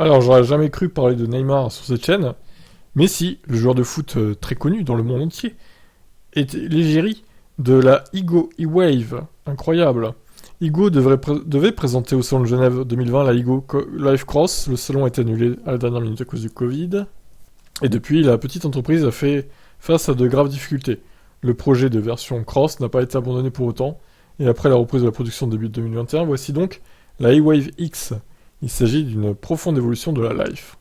Alors, j'aurais jamais cru parler de Neymar sur cette chaîne, mais si, le joueur de foot très connu dans le monde entier est l'égérie de la Igo E-Wave. Incroyable. Igo devait présenter au Salon de Genève 2020 la Igo Live Cross. Le salon a été annulé à la dernière minute à cause du Covid. Et depuis, la petite entreprise a fait face à de graves difficultés. Le projet de version Cross n'a pas été abandonné pour autant, et après la reprise de la production début 2021, voici donc la E-Wave X. Il s'agit d'une profonde évolution de la Life.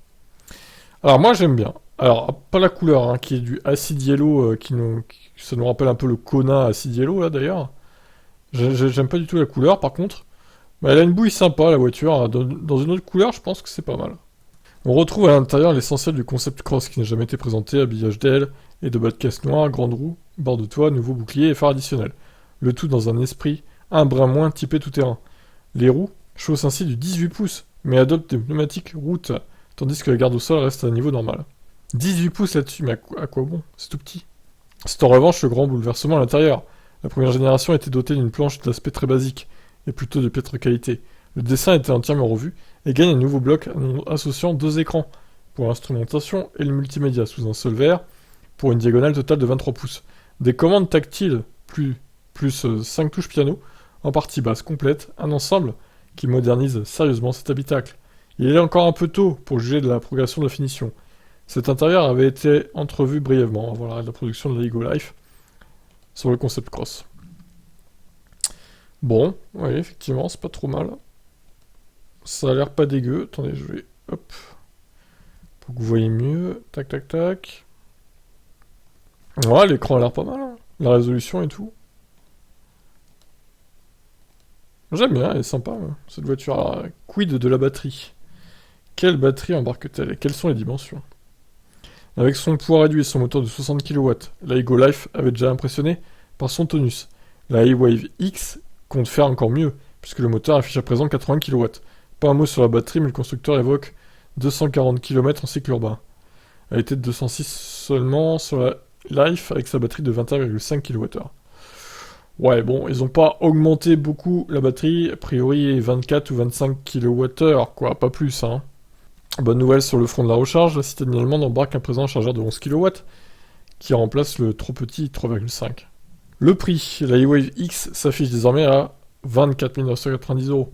Alors moi j'aime bien. Alors pas la couleur, hein, qui est du acid yellow, ça nous rappelle un peu le Kona acid yellow là d'ailleurs. J'aime pas du tout la couleur par contre. Mais elle a une bouille sympa la voiture. Dans une autre couleur, je pense que c'est pas mal. On retrouve à l'intérieur l'essentiel du concept cross qui n'a jamais été présenté, habillage d'aile et de bas de caisse noir, grande roue, barre de toit, nouveau bouclier et phare additionnel. Le tout dans un esprit un brin moins typé tout-terrain. Les roues chaussent ainsi du 18 pouces, mais adoptent des pneumatiques route, tandis que la garde au sol reste à un niveau normal. 18 pouces là-dessus, mais à quoi bon? C'est tout petit. C'est en revanche le grand bouleversement à l'intérieur. La première génération était dotée d'une planche d'aspect très basique, et plutôt de piètre qualité. Le dessin était entièrement revu, et gagne un nouveau bloc associant deux écrans, pour l'instrumentation et le multimédia sous un seul verre, pour une diagonale totale de 23 pouces. Des commandes tactiles, plus 5 touches piano, en partie basse complète, un ensemble qui modernise sérieusement cet habitacle. Il est encore un peu tôt pour juger de la progression de la finition. Cet intérieur avait été entrevu brièvement avant l'arrêt de la production de la Lego Life sur le concept cross. Bon, oui, effectivement, c'est pas trop mal. Ça a l'air pas dégueu. Attendez, je vais... Hop. Pour que vous voyez mieux. Tac, tac, tac. Ouais, l'écran a l'air pas mal, hein. La résolution et tout. J'aime bien, elle est sympa, hein, cette voiture. Alors, quid de la batterie? Quelle batterie embarque-t-elle et quelles sont les dimensions? Avec son poids réduit et son moteur de 60 kW, la Ego Life avait déjà impressionné par son tonus. La E-Wave X compte faire encore mieux, puisque le moteur affiche à présent 80 kW. Pas un mot sur la batterie, mais le constructeur évoque 240 km en cycle urbain. Elle était de 206 seulement sur la Life avec sa batterie de 21,5 kWh. Ouais, bon, ils ont pas augmenté beaucoup la batterie, a priori 24 ou 25 kWh, quoi, pas plus, hein. Bonne nouvelle sur le front de la recharge, la citadine allemande embarque un présent chargeur de 11 kW qui remplace le trop petit 3,5. Le prix, la E-Wave X s'affiche désormais à 24 990 €.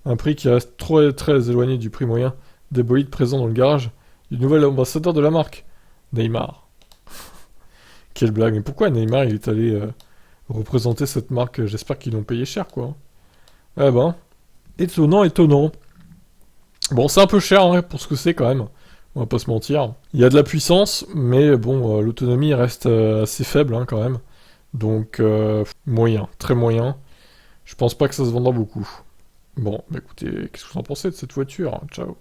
Un prix qui reste très éloigné du prix moyen des bolides présents dans le garage du nouvel ambassadeur de la marque, Neymar. Quelle blague, mais pourquoi Neymar il est allé représenter cette marque? J'espère qu'ils l'ont payé cher, quoi. Eh ben, étonnant. Bon, c'est un peu cher hein, pour ce que c'est quand même, on va pas se mentir. Il y a de la puissance, mais bon, l'autonomie reste assez faible hein, quand même. Donc, moyen, très moyen. Je pense pas que ça se vendra beaucoup. Bon, bah écoutez, qu'est-ce que vous en pensez de cette voiture? Ciao.